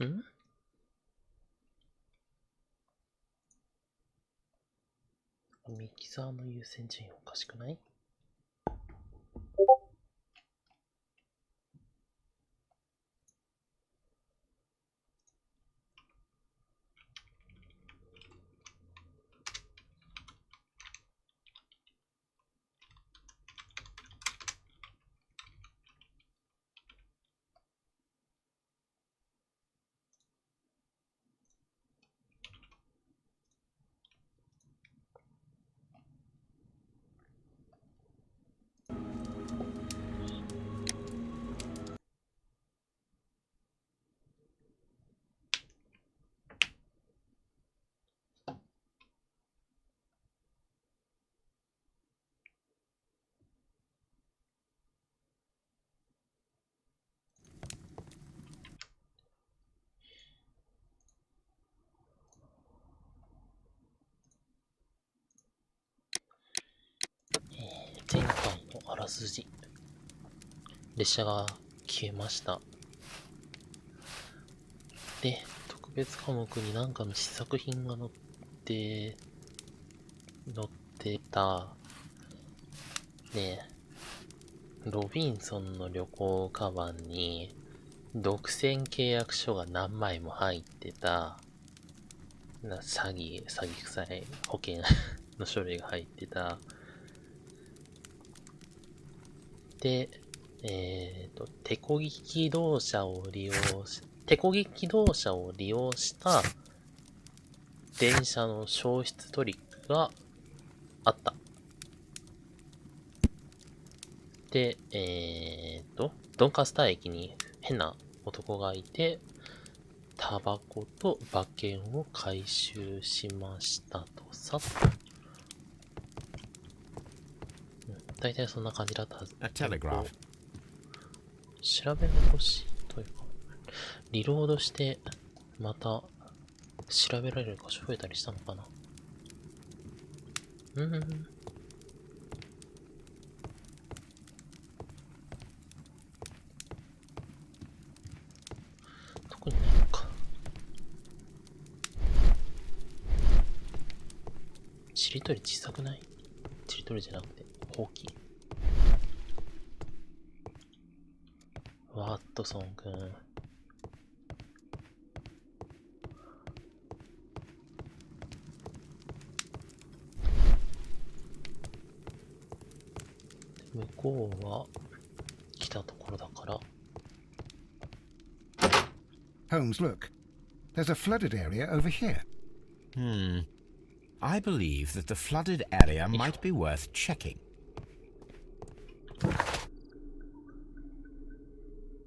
ん？ミキサーの優先順位おかしくない？前回のあらすじ。列車が消えました。で、特別科目に何かの試作品が載ってた。で、ロビンソンの旅行カバンに、独占契約書が何枚も入ってた。詐欺臭い保険の書類が入ってた。で、手漕ぎ機動車を利用した電車の消失トリックがあった。で、ドンカスター駅に変な男がいて、タバコと馬券を回収しましたとさ。大体そんな感じだったはず。調べ残しというか、リロードして、また、調べられる箇所増えたりしたのかな？特にないのか。ちりとり小さくない？ちりとりじゃなくて、ほうき。ワットソンくん。向こうは来たところだから。Holmes, look. There's a flooded area over here. I believe that the flooded area might be worth checking.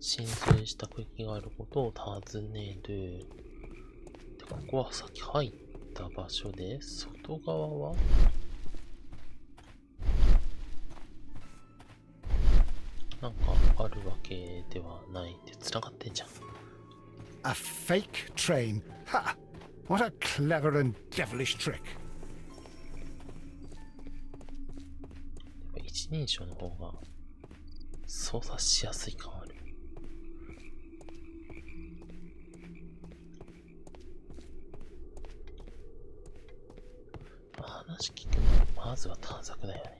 浸水した区域があることを尋ねる。で、ここはさっき入った場所で、外側はなんかあるわけではないって繋がってんじゃん。A fake train. Ha! What a clever and devilish trick. 一人称の方が操作しやすい感ある。話聞くのまずは探索だよね。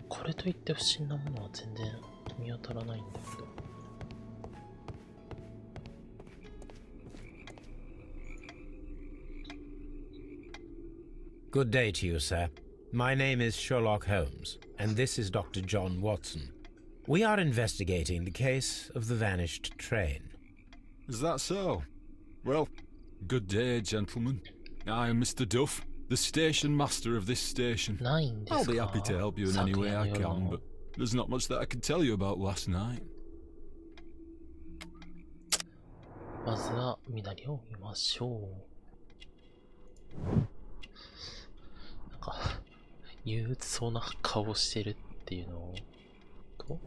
これといって不審なものは全然見当たらないんだけど。Good day to you, sir. My name is Sherlock Holmes, and this is Dr. John Watson. We are investigating the case of the vanished train. Is that so? Well, good day, gentlemen. I am Mr. Duff, the station master of this station. I'll be happy to help you in any way I can, but there's not much that I can tell you about last night. まずは緑を見ましょう。なんか憂鬱そうな顔をしてるっていうのと、と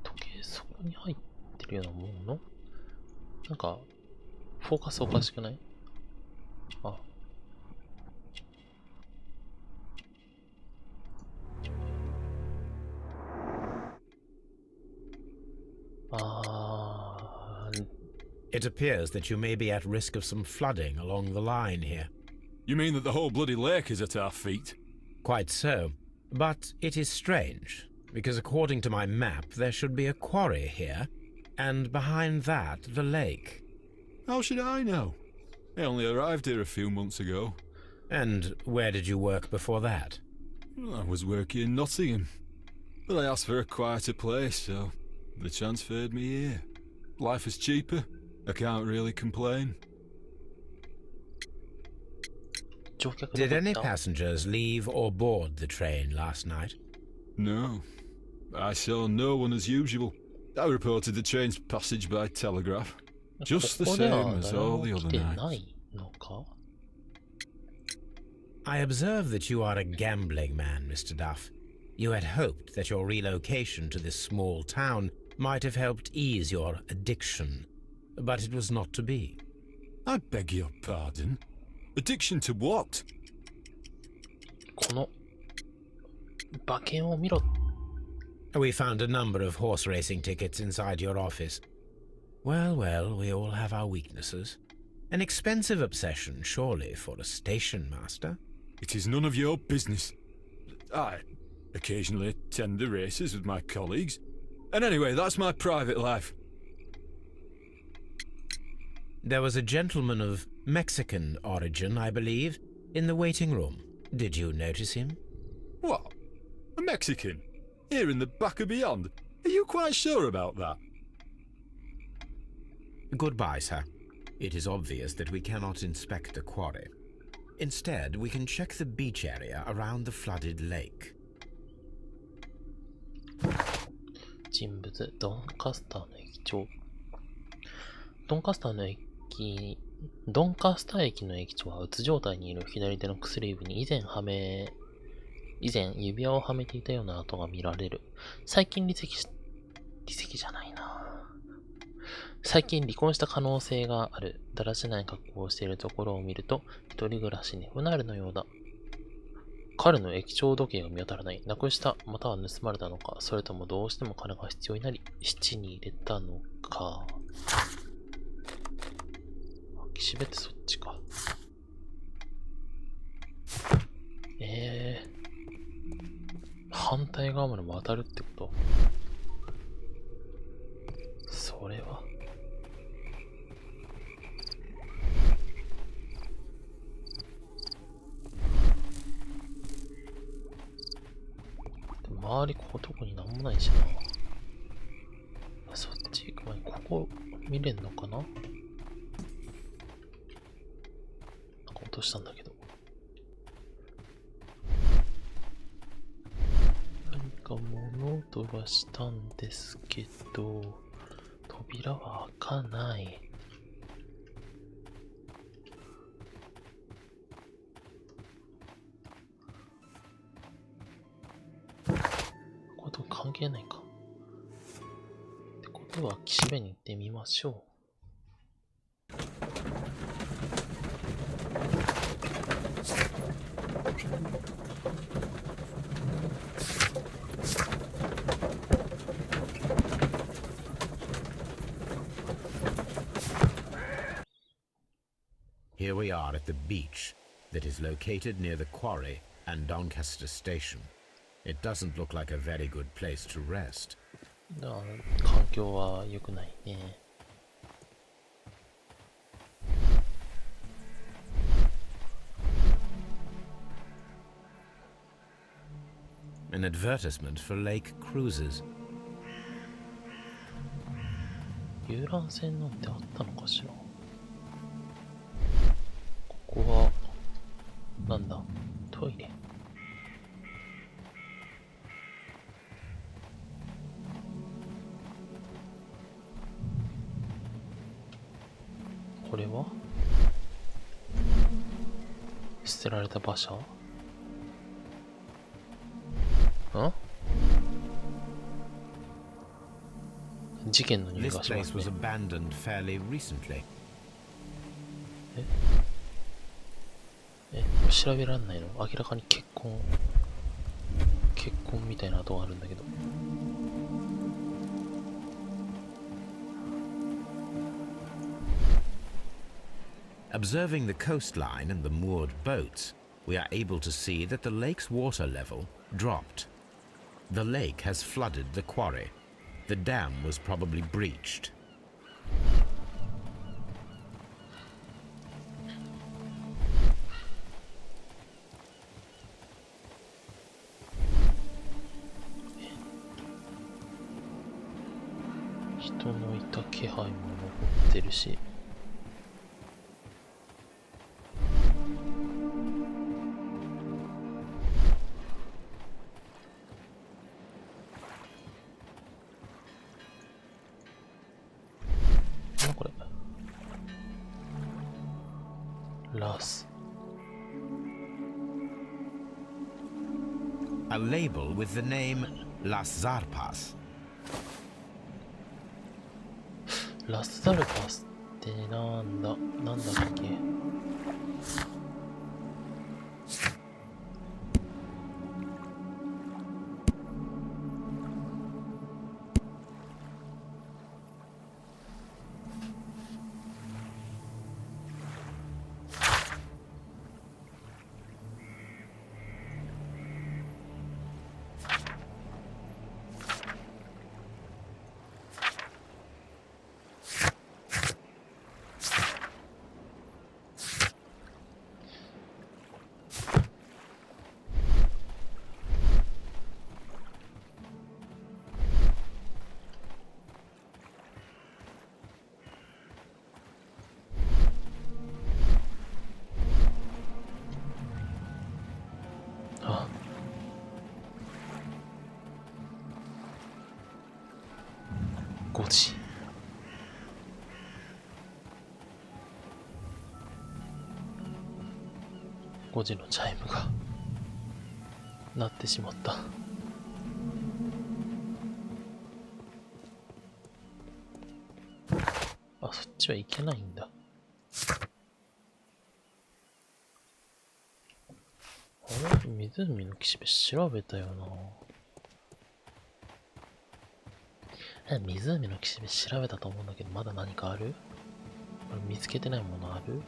時計そこに入ってるようなもの？なんか、フォーカスおかしくない？あ。It appears that you may be at risk of some flooding along the line here. You mean that the whole bloody lake is at our feet? Quite so. But it is strange, because according to my map, there should be a quarry here, and behind that, the lake. How should I know? I only arrived here a few months ago. And where did you work before that? Well, I was working in Nottingham, but I asked for a quieter place, so they transferred me here. Life is cheaper. I can't really complain. Did any passengers leave or board the train last night? No. I saw no one as usual. I reported the train's passage by telegraph. Just the same as all the other nights. I observe that you are a gambling man, Mr. Duff. You had hoped that your relocation to this small town might have helped ease your addiction, but it was not to be. I beg your pardon? Addiction to what? この馬券を見ろ。 We found a number of horse racing tickets inside your office. Well, well, we all have our weaknesses. An expensive obsession, surely, for a station master. It is none of your business. I occasionally attend the races with my colleagues. And anyway, that's my private life. There was a gentleman of Mexican origin, I believe, in the waiting room. Did you notice him? What? A Mexican? Here in the back of beyond? Are you quite sure about that? Goodbye, sir. It is obvious that we cannot inspect the quarry. Instead, we can check the beach area around the flooded lake. 人物、ドンカスターの駅長。ドンカスター駅の駅長はうつ状態にいる左手の薬指に以前指輪をはめていたような跡が見られる。最近離婚した可能性がある。だらしない格好をしているところを見ると、一人暮らしに不慣れのようだ。彼の駅長時計が見当たらない。なくした、または盗まれたのか、それともどうしても金が必要になり、質に入れたのか。岸辺ってそっちか。反対側まで渡るってこと？それは。周りここ特になんもないしな。そっち行く前にここ見れんのかな？なんか落としたんだけど。何か物音がしたんですけど、扉は開かない。こと関係ないか。ってことは岸辺に行ってみましょう。Here we are at the beach that is located near the quarry and Doncaster Station. It doesn't look like a very good place to rest. 環境は良くないね。An advertisement for lake cruises. 遊覧船なんてあったのかしら。ここはなんだ、トイレ。これは捨てられた馬車？ん？事件の匂い This がします place was ね。 abandoned fairly recently. 調べらんないの？明らかに血痕みたいな跡があるんだけど。Observing the coastline and the moored boats, we are able to see that the lake's water level dropped. The lake has flooded the quarry. The dam was probably breached. 人のいた気配も残ってるし。なんだこれ。ラス。A label with the name Las Zarpas. ラスザルパスってなんだっけ？あ、5時。5時のチャイムが鳴ってしまった。あ、そっちは行けないんだ。あれ、湖の岸辺調べたよな。湖の岸辺調べたと思うんだけど、まだ何かある？俺見つけてないものある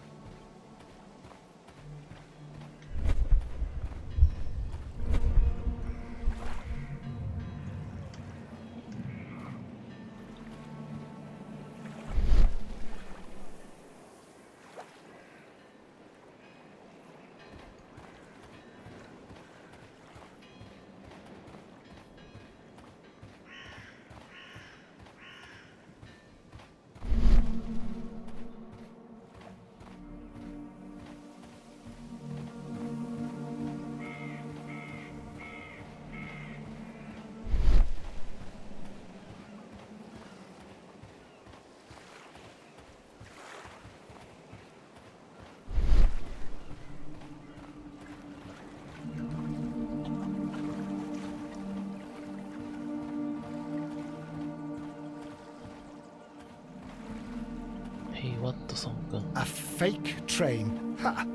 ？Hey, what the ソン君。A fake train. Ha!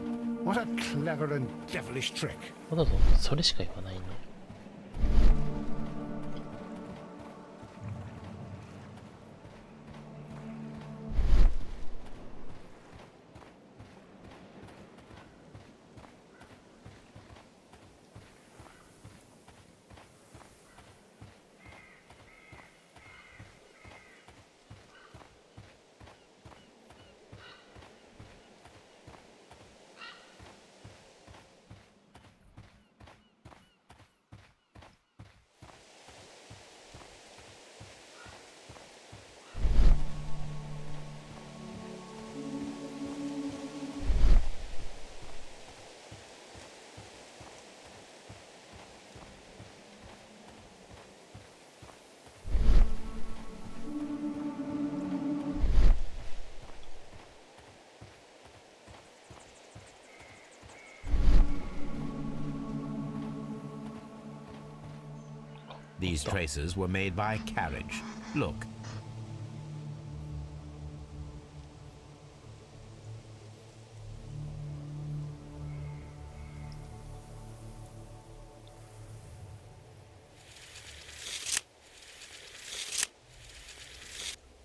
What a clever and devilish trick. そうだぞ、それしか言わないの。These traces were made by carriage. Look.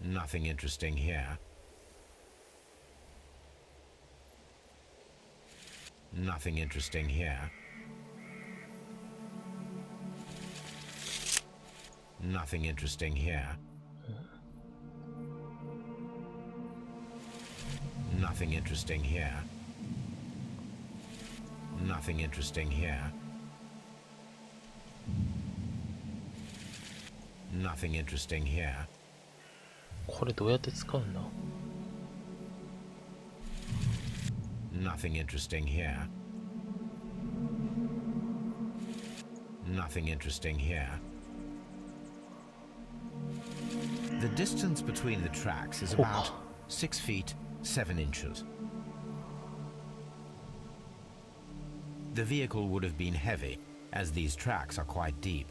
Nothing interesting here. Nothing interesting here. Nothing interesting here. Nothing interesting here. Nothing interesting here. Nothing interesting here. これどうやって使うんだ？ Nothing interesting here. Nothing interesting here. The distance between the tracks is about 6 feet 7 inches. The vehicle would have been heavy, as these tracks are quite deep.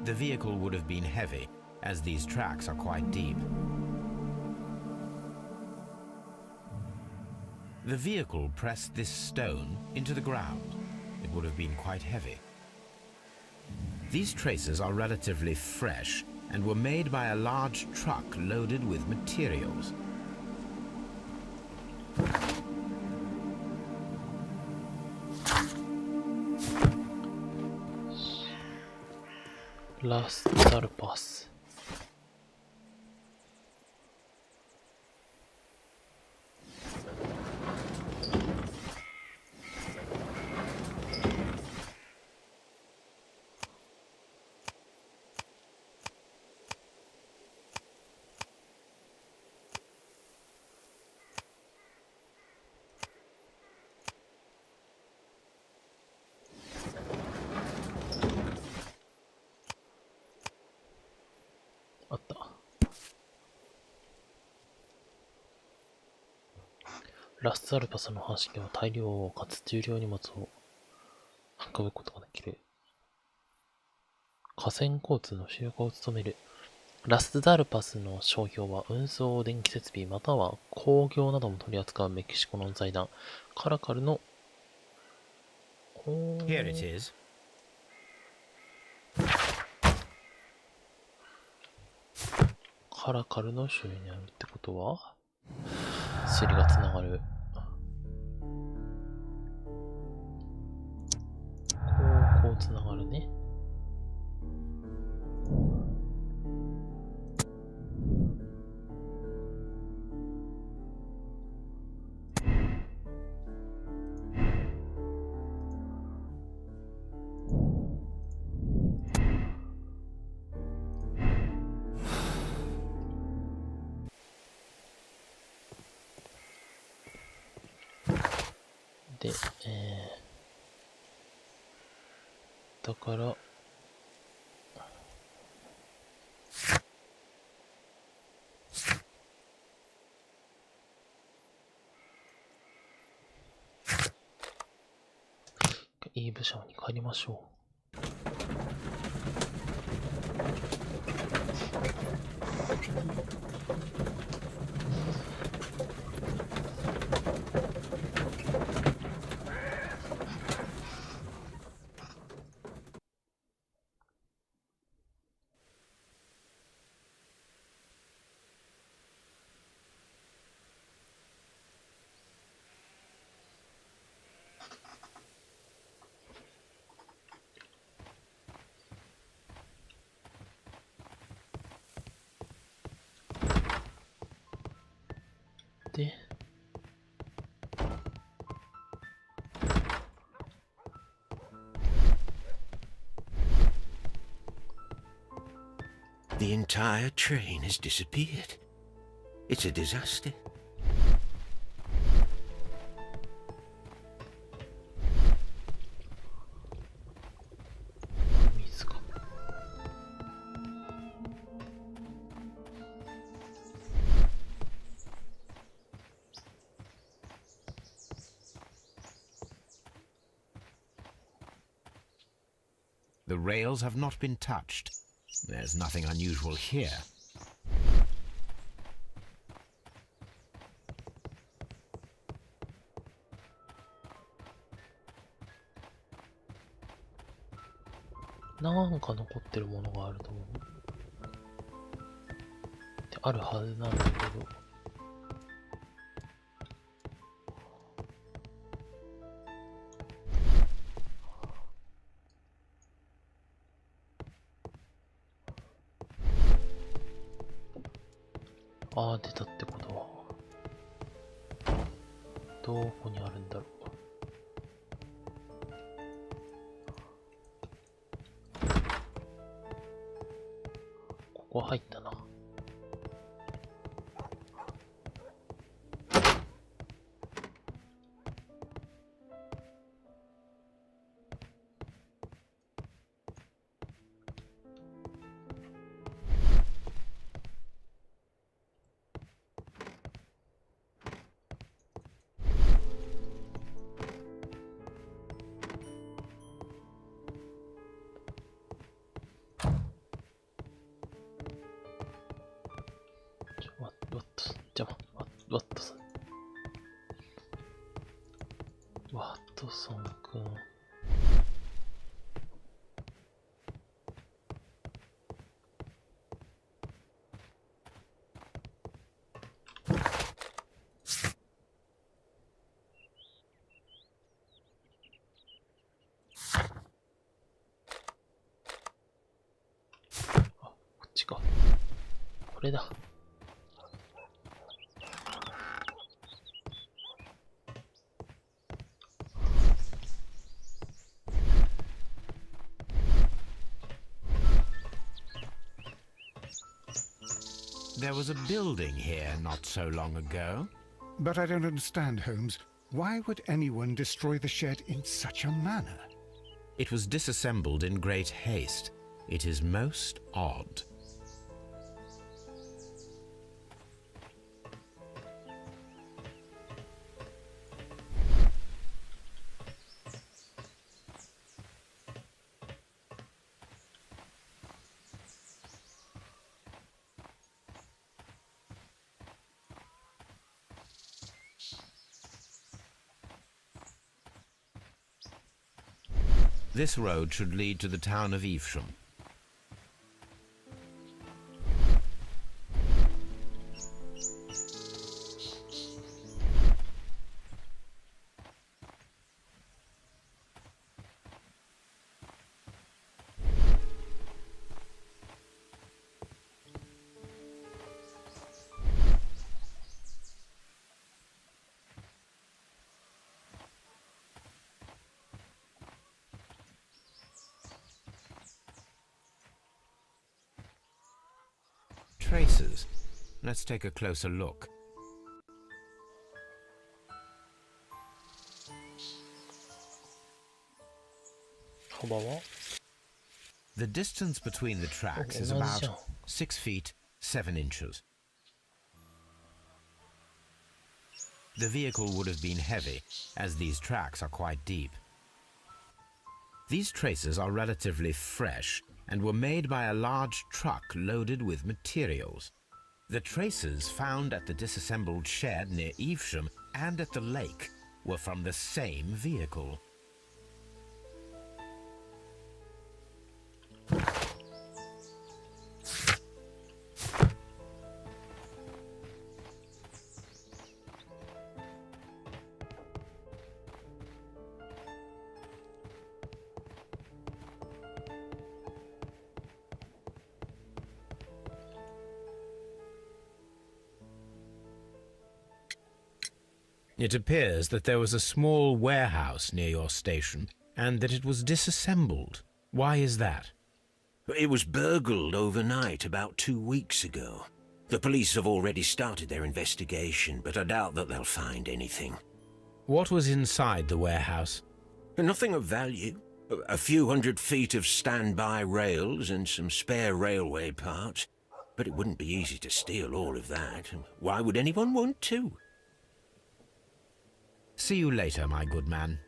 The vehicle would have been heavy, as these tracks are quite deep. The vehicle pressed this stone into the ground. It would have been quite heavy. These traces are relatively fresh and were made by a large truck loaded with materials. Las Zarpas.ラスアルパスの方式は大量かつ重量荷物を運ぶことができる。河川交通の主力を務める。ラスダルパスの商標は運送電気設備または工業なども取り扱うメキシコの財団カラカルの Here it is. カラカルの所有にあるってことは薬がつながる。こうつながるね。で、だからイーブ社に帰りましょう。で、The entire train has disappeared. It's a disaster. The rails have not been touched. There's nothing unusual here.なんか残ってるものがあると思う。ってあるはずなんだけど。ああ、出たってことは。どこにあるんだろう。ここ入ったな。ワトソンくん。あ、こっちか。これだ。There was a building here not so long ago. But I don't understand, Holmes. Why would anyone destroy the shed in such a manner? It was disassembled in great haste. It is most odd. This road should lead to the town of Evesham. Traces. Let's take a closer look. The distance between the tracks is about 6 feet 7 inches. The vehicle would have been heavy, as these tracks are quite deep. These traces are relatively fresh and were made by a large truck loaded with materials. The traces found at the disassembled shed near Evesham and at the lake were from the same vehicle. It appears that there was a small warehouse near your station and that it was disassembled. Why is that? It was burgled overnight about 2 weeks ago. The police have already started their investigation, but I doubt that they'll find anything. What was inside the warehouse? Nothing of value. A few hundred feet of standby rails and some spare railway parts. But it wouldn't be easy to steal all of that. Why would anyone want to? See you later, my good man.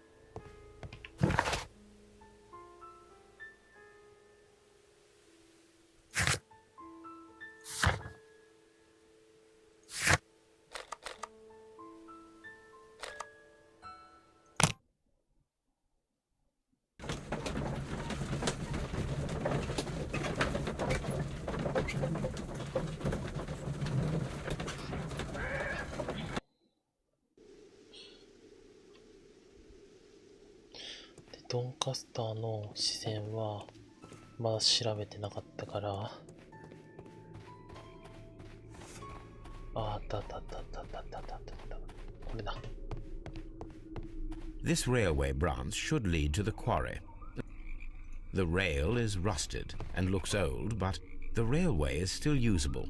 ドンカスターの視線はまだ調べてなかったから、あったあったあったあったあったあったあったあった。これだ。This railway branch should lead to the quarry. The rail is rusted and looks old, but the railway is still usable.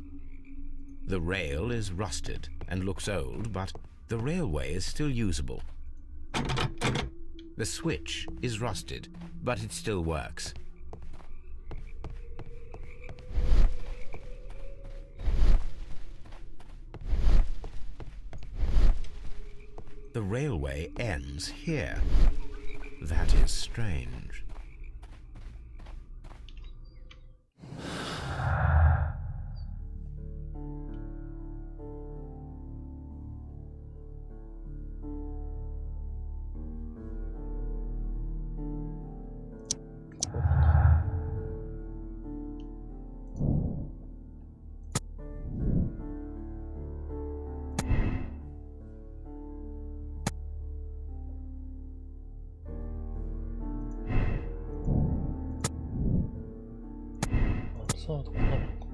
The rail is rusted and looks old, but the railway is still usable. The switch is rusted, but it still works. The railway ends here. That is strange.そうだ、こうなるのか。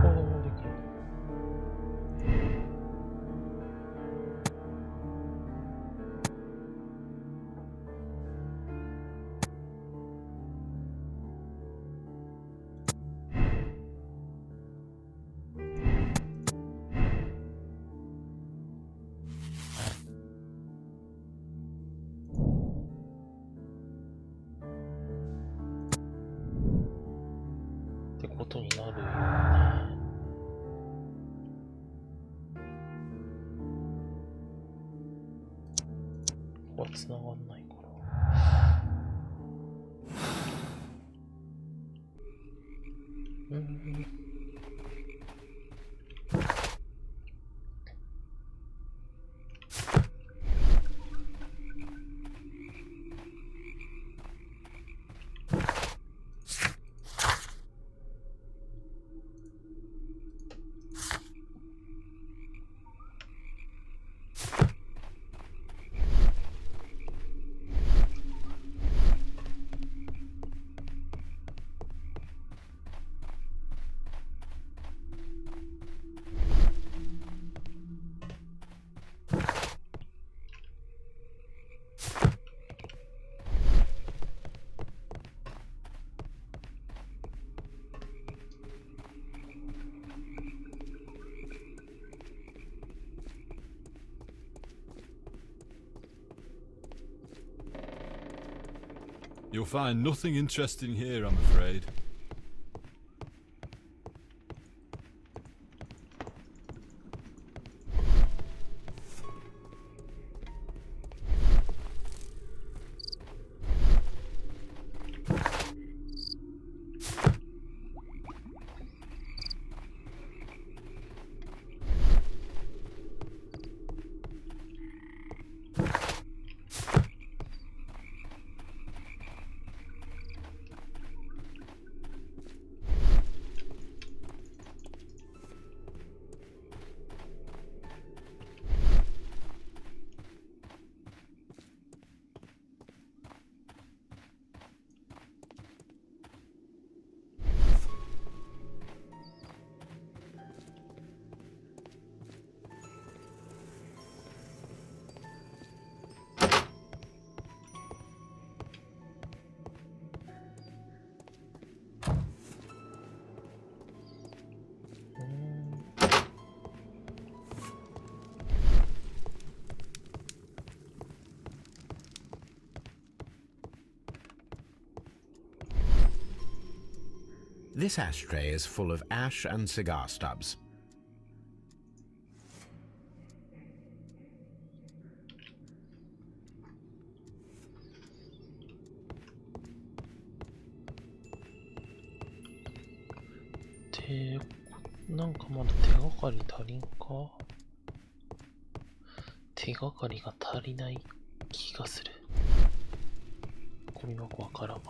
これもできる。ってことになるよね。ここは繋がんないから。You'll find nothing interesting here, I'm afraid. This ashtray is full of ash and cigar stubs.なんかまだ手がかり足りんか？手がかりが足りない。気がする。ゴミ箱わからんわ。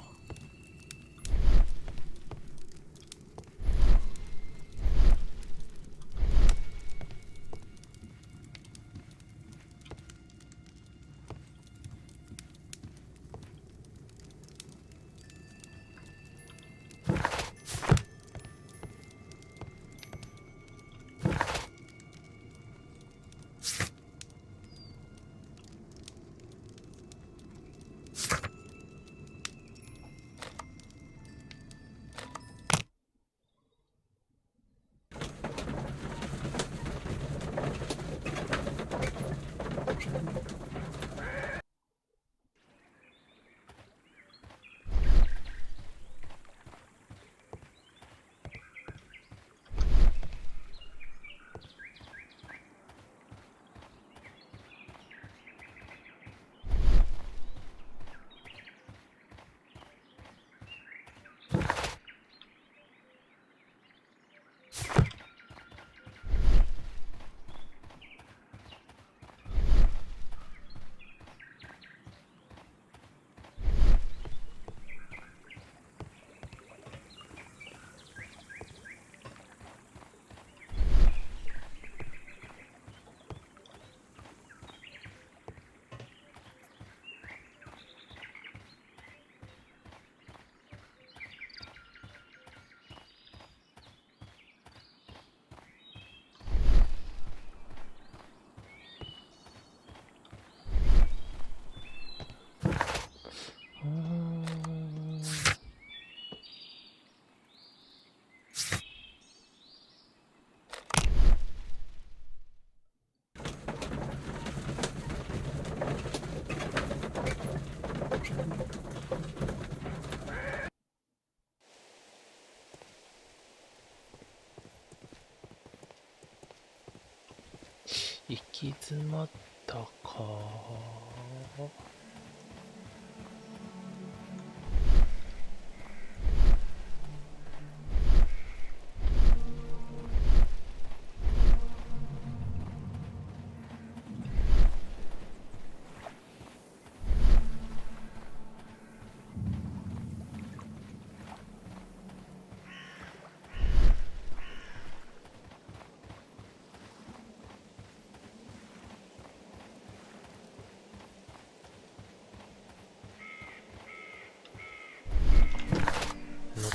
行き詰まったか。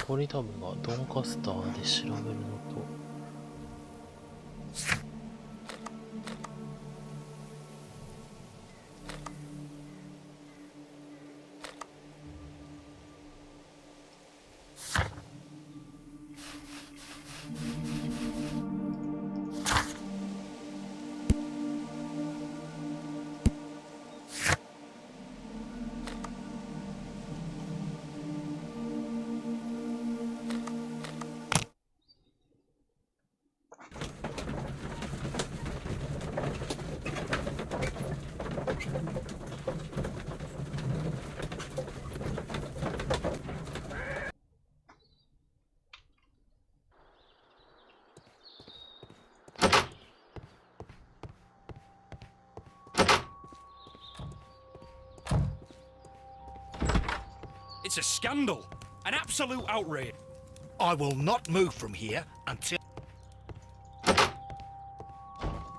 残り多分がドンカスターで調べるのと、It's a scandal, an absolute outrage. I will not move from here until...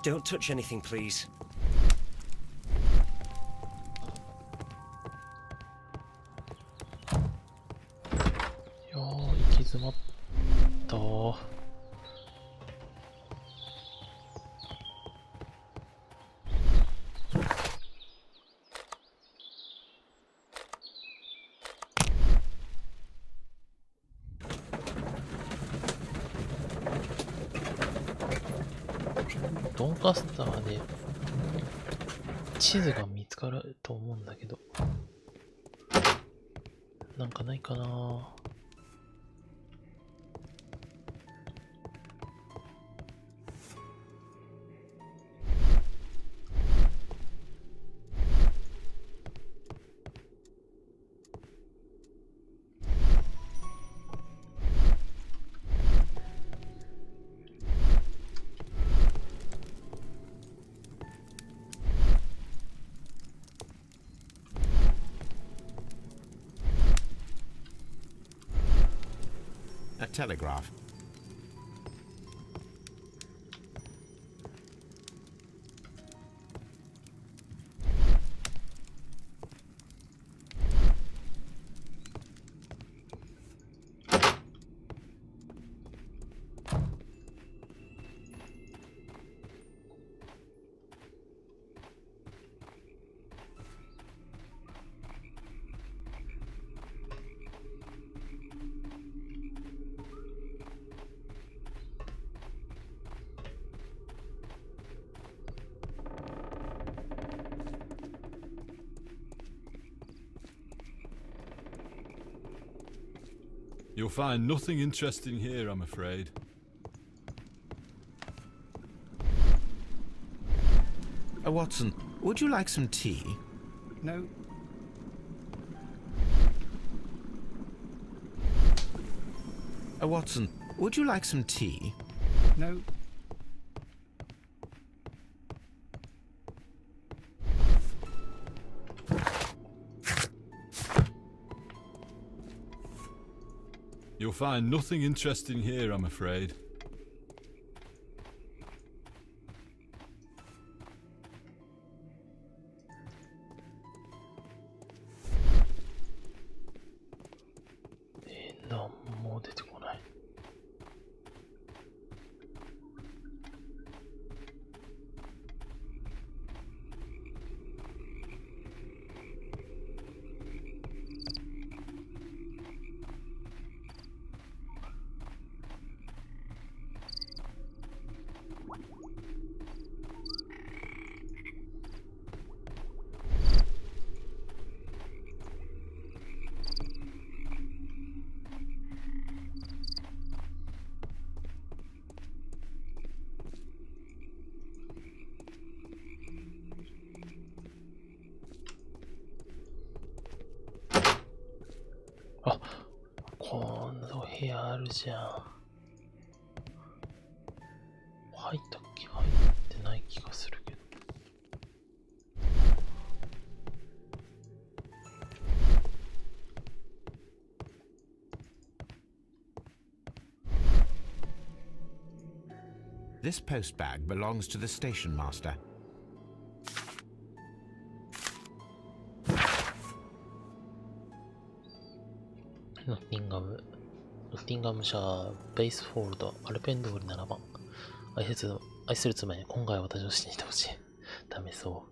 Don't touch anything, please. いやー、行き詰まったー。ドンカスターで地図が見つかると思うんだけど、なんかないかな。A telegraph. You'll find nothing interesting here, I'm afraid. Watson, would you like some tea? No. Watson, would you like some tea? No. You'll find nothing interesting here, I'm afraid.あ、こんな部屋あるじゃん。入ったっけ？入ってない気がするけど。This post bag belongs to the station master. ノッティンガム社ベースフォールドアルペン通り7番。愛する妻へ今回は私を信じてほしい。ダメそ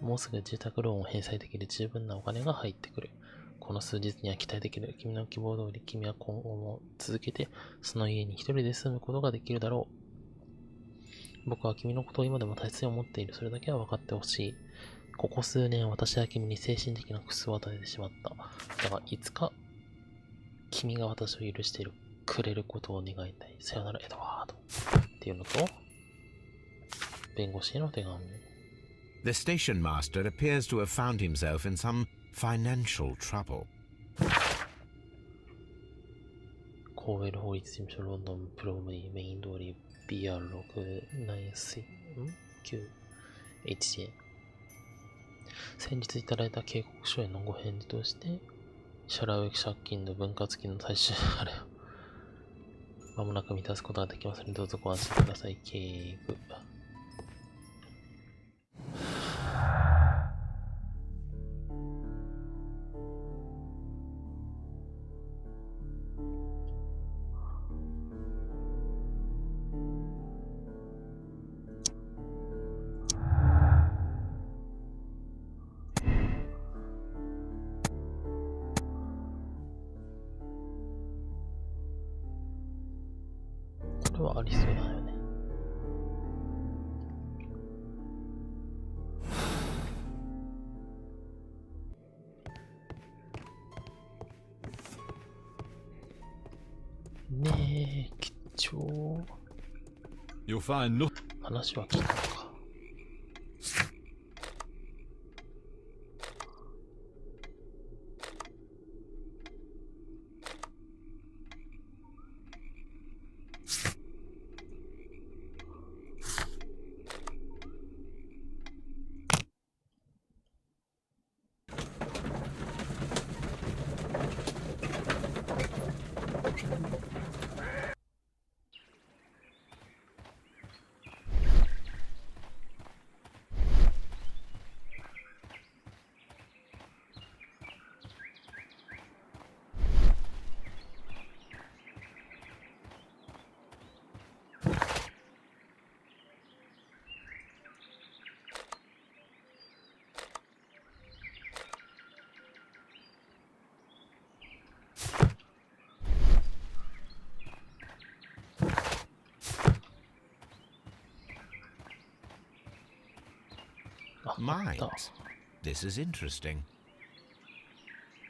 う。もうすぐ住宅ローンを返済できる十分なお金が入ってくる。この数日には期待できる。君の希望通り君は今後も続けてその家に一人で住むことができるだろう。僕は君のことを今でも大切に思っている。それだけは分かってほしい。ここ数年私は君に精神的な苦痛を与えてしまった。だがいつか君が私を許してくれることを願いたい。さよならエドワード。っていうのと、弁護士への手紙。The station master appears to have found himself in some financial trouble. コーウェル法律事務所ロンドンプロムリーメイン通り BR693HJ。先日いただいた警告書へのご返事として、支払うべき借金の分割金の最終あれをまもなく満たすことができますので、どうぞご安心ください。警具。これはありそうだよね。ねえ、貴重。You'll find no. 話は聞いたのか。Mines. This is interesting.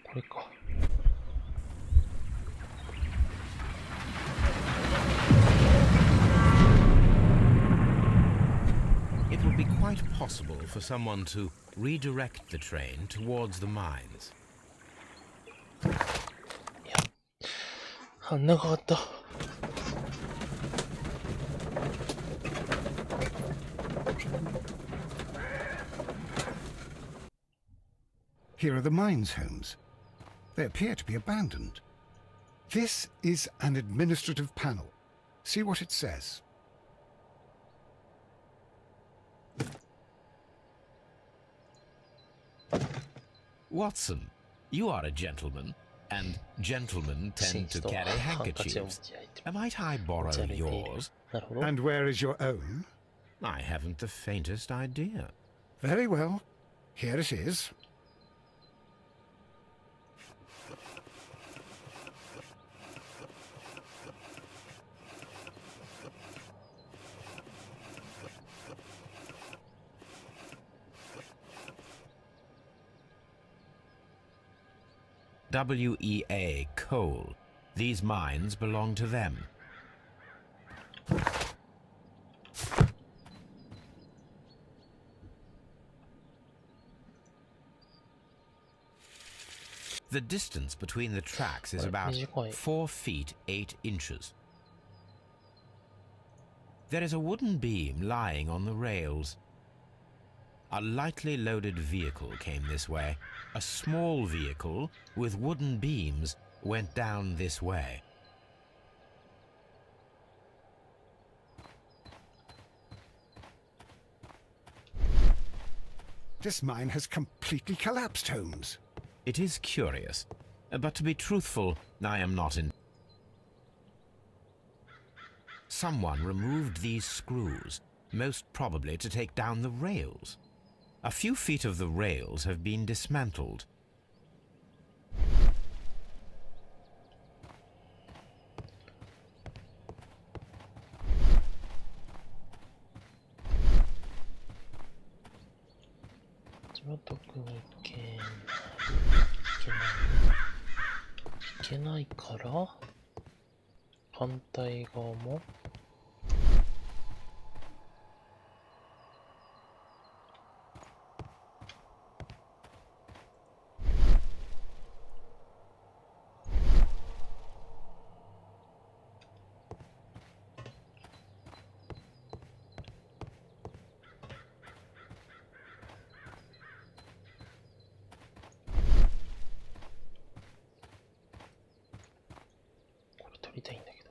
これか。It would be quite possible for someone to redirect the train towards the mines. いや、長かった。Here are the mines homes. They appear to be abandoned. This is an administrative panel. See what it says. Watson, you are a gentleman, and gentlemen tend to carry handkerchiefs. Might I borrow yours? And where is your own? I haven't the faintest idea. Very well. Here it is. WEA Coal. These mines belong to them. The distance between the tracks is about 4 feet 8 inches. There is a wooden beam lying on the rails. A lightly loaded vehicle came this way. A small vehicle with wooden beams went down this way. This mine has completely collapsed, Holmes. It is curious, but to be truthful, I am not in. Someone removed these screws, most probably to take down the rails. A few feet of the rails have been dismantled. Iけないから反対側も取りたいんだけど。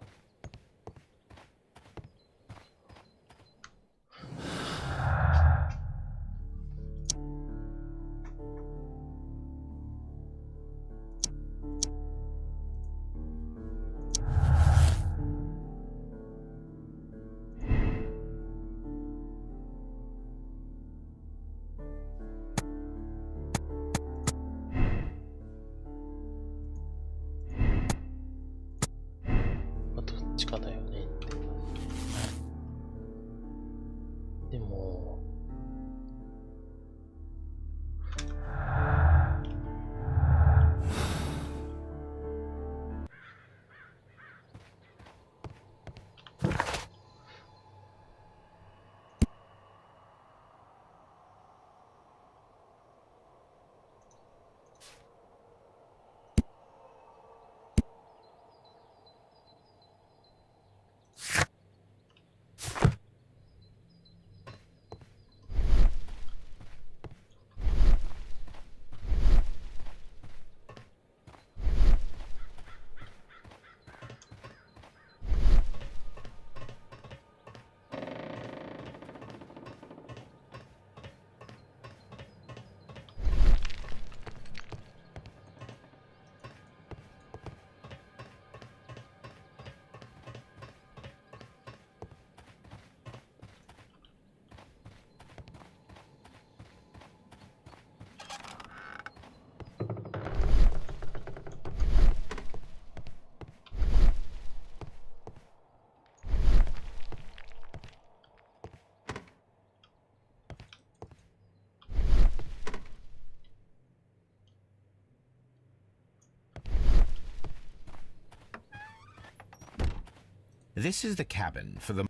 This is the cabin for the...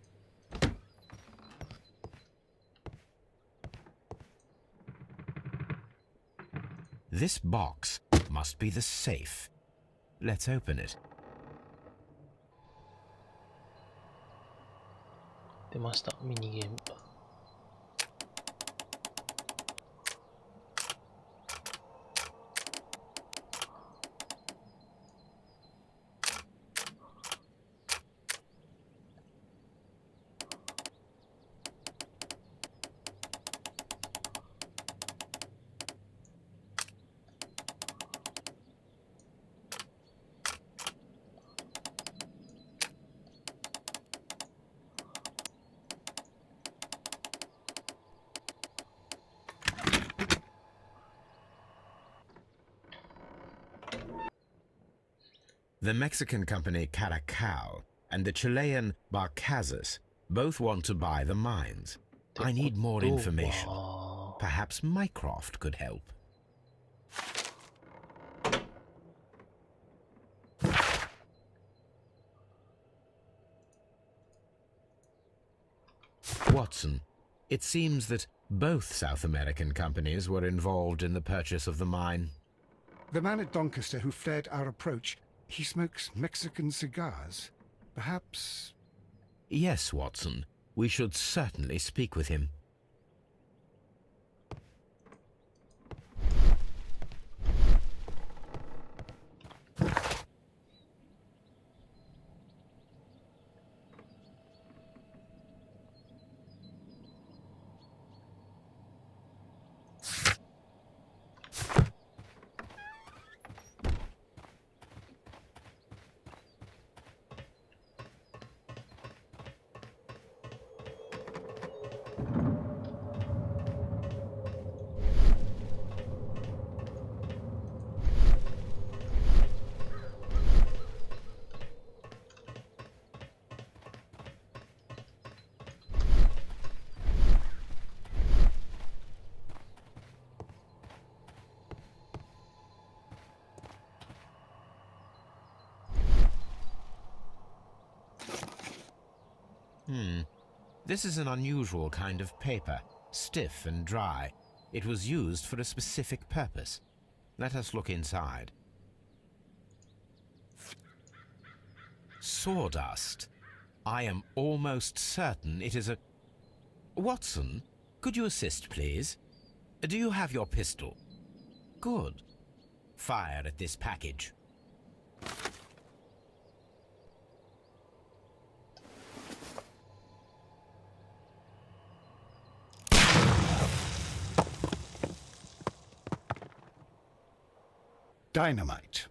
This box must be the safe. Let's open it. 出ました、ミニゲーム。The Mexican company Caracal and the Chilean Barcazas both want to buy the mines. I need more information. Perhaps Mycroft could help. Watson, it seems that both South American companies were involved in the purchase of the mine. The man at Doncaster who fled our approach, he smokes Mexican cigars. Perhaps... Yes, Watson. We should certainly speak with him. This is an unusual kind of paper, stiff and dry. It was used for a specific purpose. Let us look inside. Sawdust. I am almost certain it is a... Watson, could you assist, please? Do you have your pistol? Good. Fire at this package. Dynamite.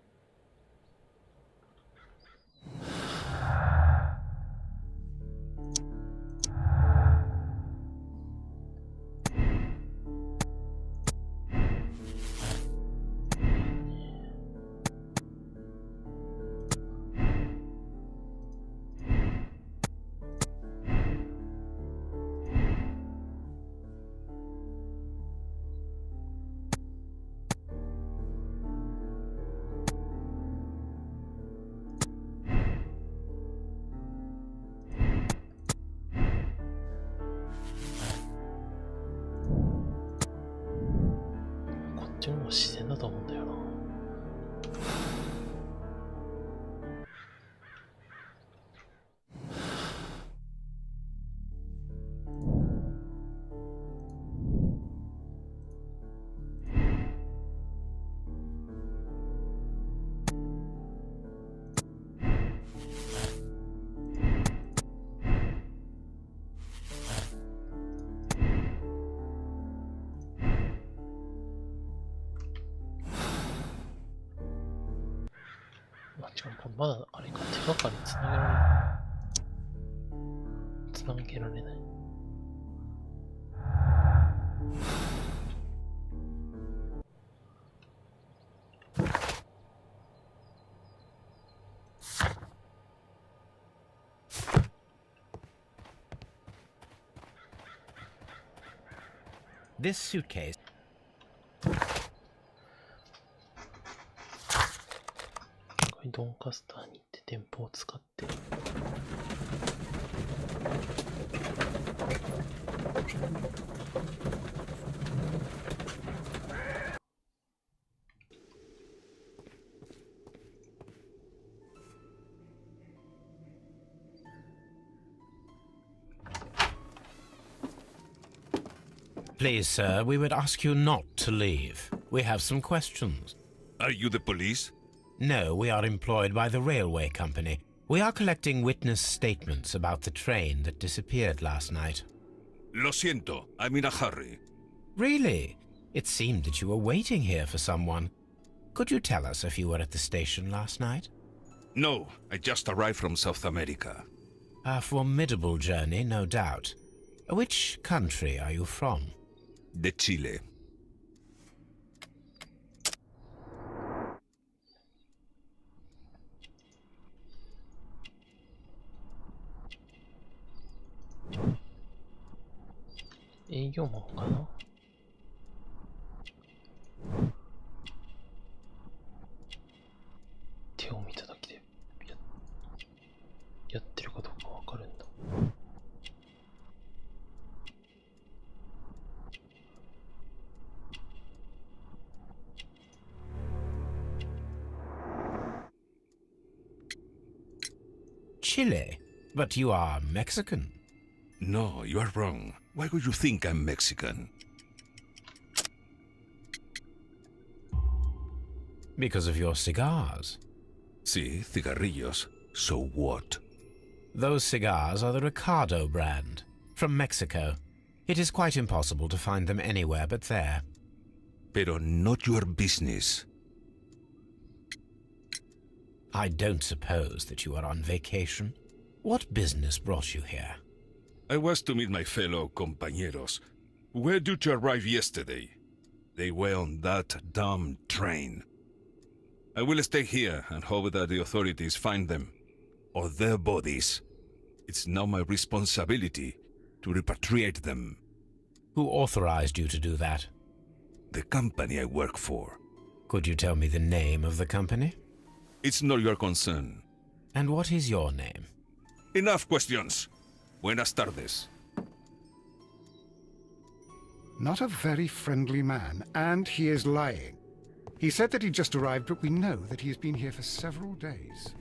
こっちも自然だと思うんだよな。まだあれか、手がかりつなげられない。This suitcase.ドンカスターに行って電報を使って Please, sir, we would ask you not to leave. We have some questions. Are you the police? No, we are employed by the railway company. We are collecting witness statements about the train that disappeared last night. Lo siento, I'm in a hurry. Really? It seemed that you were waiting here for someone. Could you tell us if you were at the station last night? No, I just arrived from South America. A formidable journey, no doubt. Which country are you from? De Chile. Chile? But you are Mexican. No, you are wrong. Why would you think I'm Mexican? Because of your cigars. Sí, cigarrillos. So what? Those cigars are the Ricardo brand, from Mexico. It is quite impossible to find them anywhere but there. Pero not your business. I don't suppose that you are on vacation. What business brought you here? I was to meet my fellow compañeros, who were due to arrive yesterday. They were on that damn train. I will stay here and hope that the authorities find them, or their bodies. It's now my responsibility to repatriate them. Who authorized you to do that? The company I work for. Could you tell me the name of the company? It's not your concern. And what is your name? Enough questions. Buenas tardes. Not a very friendly man, and he is lying. He said that he just arrived, but we know that he has been here for several days.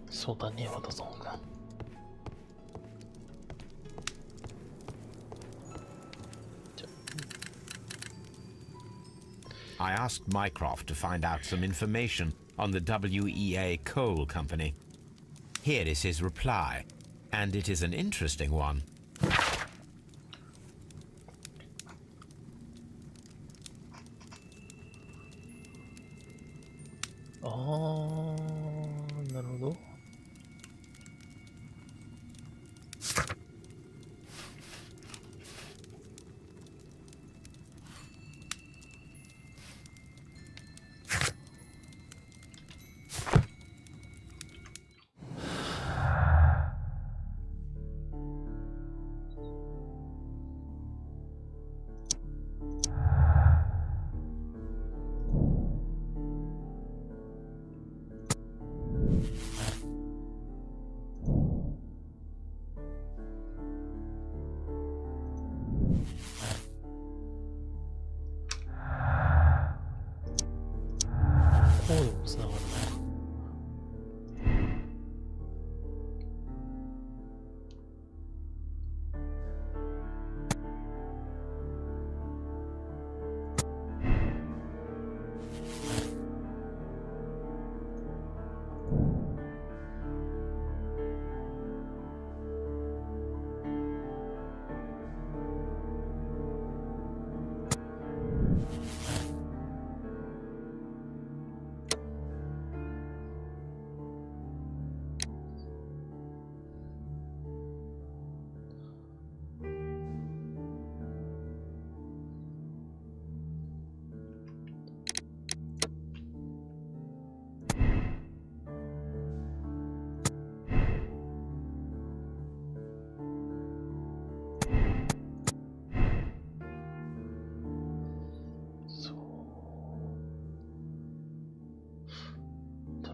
そうだね、ワトソン君。I asked Mycroft to find out some information on the WEA Coal Company. Here is his reply, and it is an interesting one. Ah, なるほど。コードもつながるのか。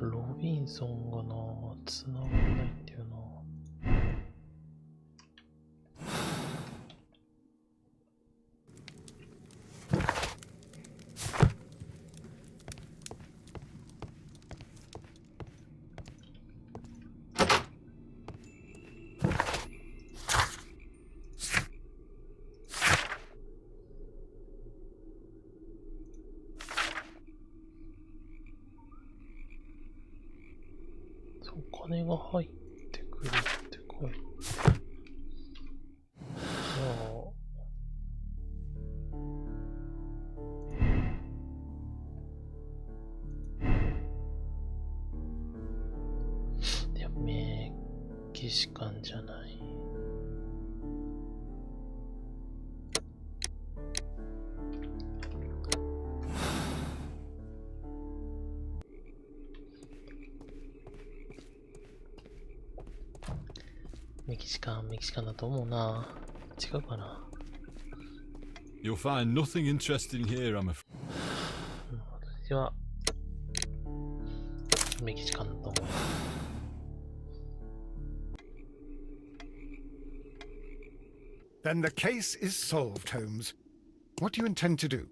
ロビンソンがな、繋がんないんだよな。お金が入ってくるってこい。じゃあ、でもメキシカンじゃない。メキシカンだと思うな。違うかな。You'll find nothing interesting here, I'm afraid. 私はメキシカンだと思う。Then the case is solved, Holmes. What do you intend to do?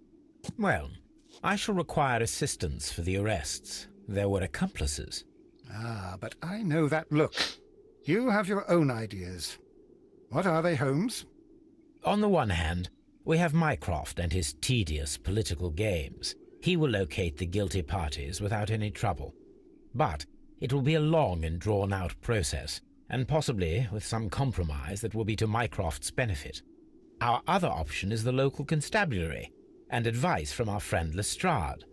Well, I shall require assistance for the arrests. There were accomplices. Ah, but I know that look. You have your own ideas. What are they, Holmes? On the one hand, we have Mycroft and his tedious political games. He will locate the guilty parties without any trouble. But it will be a long and drawn-out process, and possibly with some compromise that will be to Mycroft's benefit. Our other option is the local constabulary, and advice from our friend Lestrade.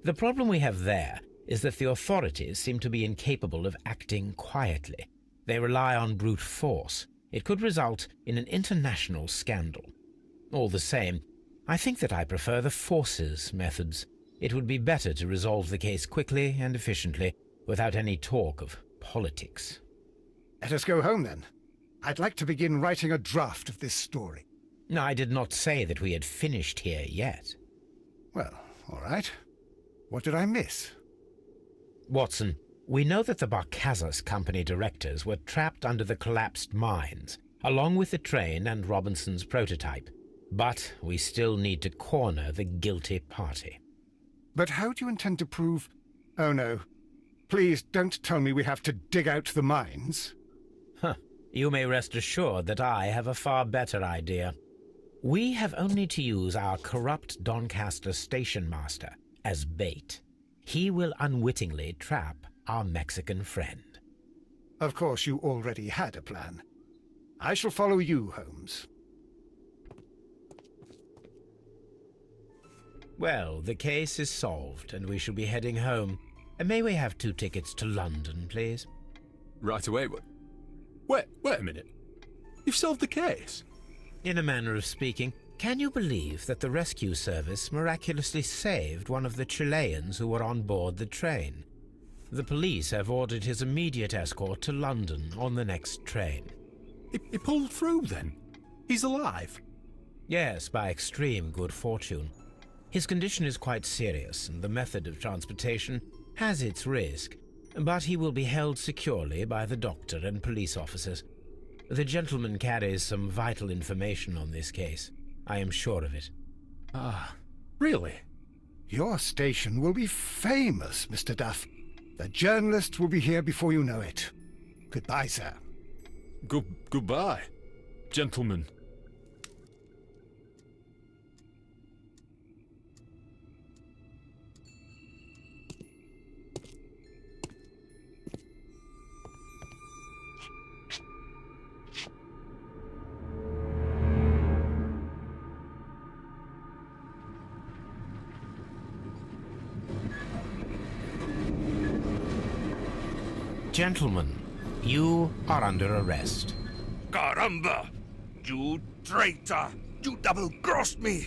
The problem we have there is that the authorities seem to be incapable of acting quietly. They rely on brute force. It could result in an international scandal. All the same, I think that I prefer the forces methods. It would be better to resolve the case quickly and efficiently, without any talk of politics. Let us go home, then. I'd like to begin writing a draft of this story. I did not say that we had finished here yet. Well, all right. What did I miss? Watson, we know that the Barcazas Company directors were trapped under the collapsed mines, along with the train and Robinson's prototype. But we still need to corner the guilty party. But how do you intend to prove... Oh, no. Please don't tell me we have to dig out the mines. You may rest assured that I have a far better idea. We have only to use our corrupt Doncaster station master as bait. He will unwittingly trap our Mexican friend. Of course, you already had a plan. I shall follow you, Holmes. Well, the case is solved, and we shall be heading home. May we have 2 tickets to London, please? Right away, but... Wait a minute. You've solved the case? In a manner of speaking, can you believe that the rescue service miraculously saved one of the Chileans who were on board the train? The police have ordered his immediate escort to London on the next train. He pulled through, then? He's alive? Yes, by extreme good fortune. His condition is quite serious, and the method of transportation has its risk, but he will be held securely by the doctor and police officers. The gentleman carries some vital information on this case. I am sure of it. Ah, really? Your station will be famous, Mr. Duff. The journalists will be here before you know it. Goodbye, sir. Goodbye, gentlemen. Gentlemen, you are under arrest. Caramba! You traitor! You double-crossed me!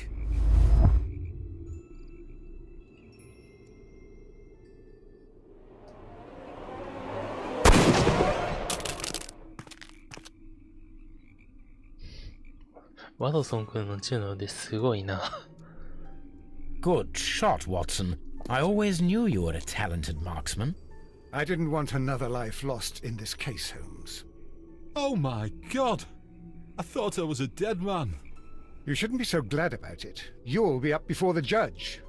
Watson君の銃の腕すごいな。Good shot, Watson. I always knew you were a talented marksman. I didn't want another life lost in this case, Holmes. Oh my God! I thought I was a dead man. You shouldn't be so glad about it. You'll be up before the judge.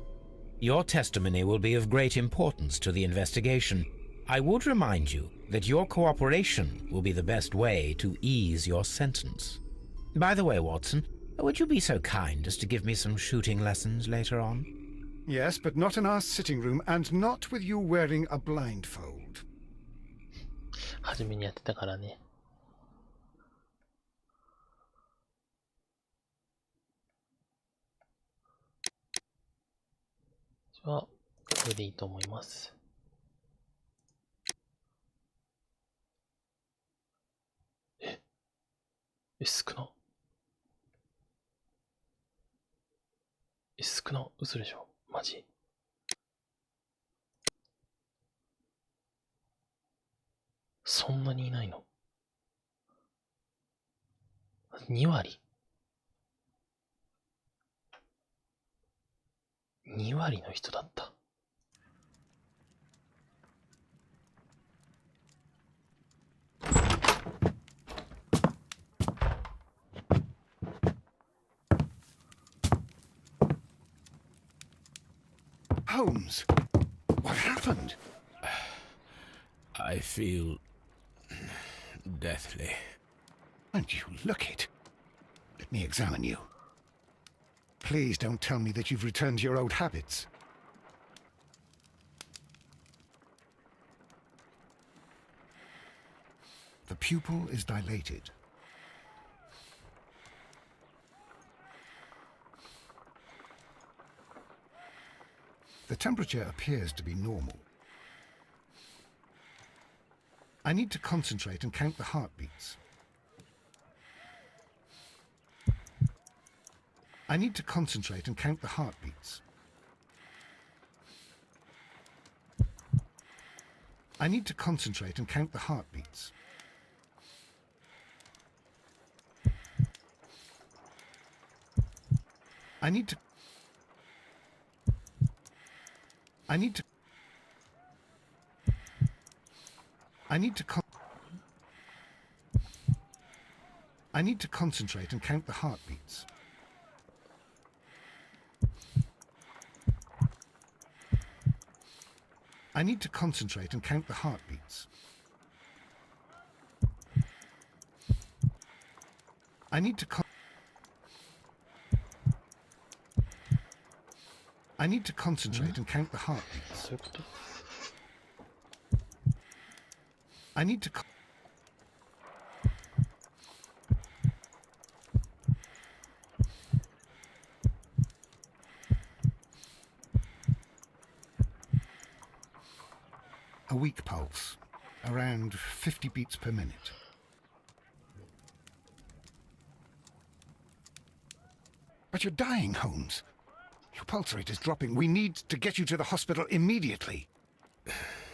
Your testimony will be of great importance to the investigation. I would remind you that your cooperation will be the best way to ease your sentence. By the way, Watson, would you be so kind as to give me some shooting lessons later on? Yes, but not in our sitting room, and not with you wearing a blindfold. 初めにやってたからね。じゃあ、これでいいと思います。少な。少な。嘘でしょ。マジ。そんなにいないの ?2 割 ?2 割の人だった。Holmes, what happened? I feel deathly. And you look it. Let me examine you. Please don't tell me that you've returned to your old habits. The pupil is dilated. The temperature appears to be normal. I need to concentrate and count the heartbeats. I need to concentrate and count the heartbeats. I need to concentrate and count the heartbeats. I need to concentrate and count the heartbeats. I need to concentrate and count the heartbeats. I need to concentrate and count the heartbeats. I need to a weak pulse, around 50 beats per minute. But you're dying, Holmes. Your pulse rate is dropping. We need to get you to the hospital immediately.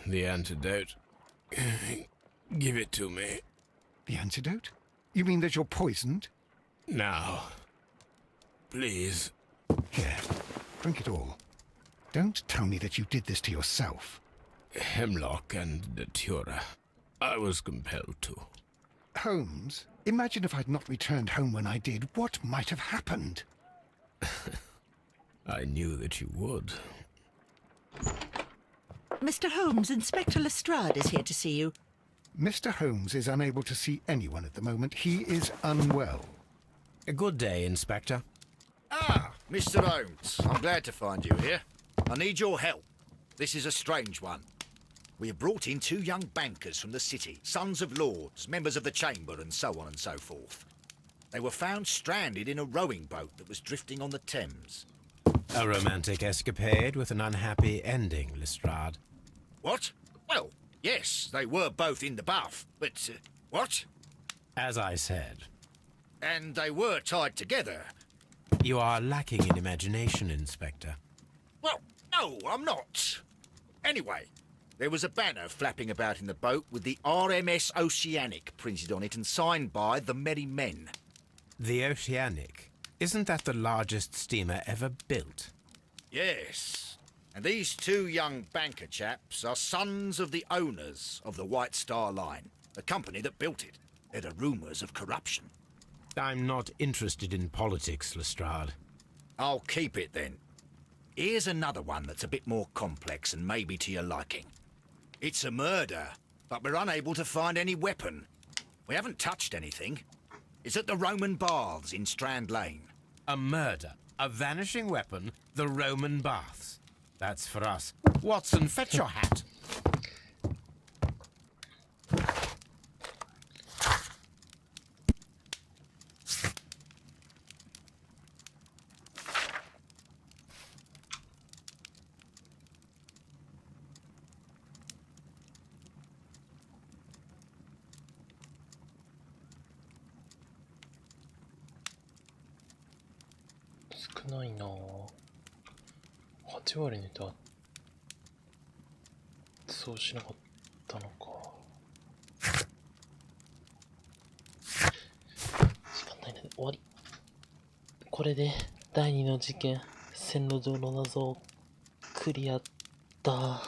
The antidote. Give it to me. The antidote? You mean that you're poisoned? Now. Please. Here, drink it all. Don't tell me that you did this to yourself. Hemlock and datura. I was compelled to. Holmes, imagine if I'd not returned home when I did. What might have happened? I knew that you would. Mr. Holmes, Inspector Lestrade is here to see you. Mr. Holmes is unable to see anyone at the moment. He is unwell. A good day, Inspector. Ah, Mr. Holmes. I'm glad to find you here. I need your help. This is a strange one. We have brought in 2 young bankers from the city, sons of lords, members of the chamber, and so on and so forth. They were found stranded in a rowing boat that was drifting on the Thames. A romantic escapade with an unhappy ending, Lestrade. What? Well, yes, they were both in the buff, but... what? As I said. And they were tied together. You are lacking in imagination, Inspector. Well, no, I'm not. Anyway, there was a banner flapping about in the boat with the RMS Oceanic printed on it and signed by the Merry Men. The Oceanic? Isn't that the largest steamer ever built? Yes. And these 2 young banker chaps are sons of the owners of the White Star Line, the company that built it. There are rumours of corruption. I'm not interested in politics, Lestrade. I'll keep it then. Here's another one that's a bit more complex and maybe to your liking. It's a murder, but we're unable to find any weapon. We haven't touched anything. It's at the Roman Baths in Strand Lane. A murder, a vanishing weapon, the Roman Baths. That's for us. Watson, fetch your hat. 少ないなぁ。8割ネタそうしなかったのか。時間ないので終わり。これで第2の事件、線路上の謎をクリアだ。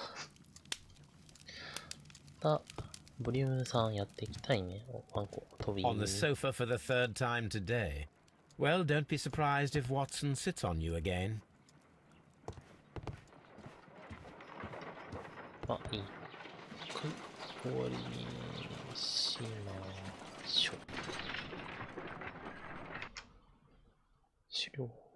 ボリューム3やっていきたいね。ワンコ飛び。 On the sofa for the third time today. Well, don't be surprised if Watson sits on you again. あ、いい。終わりにしましょう。終了。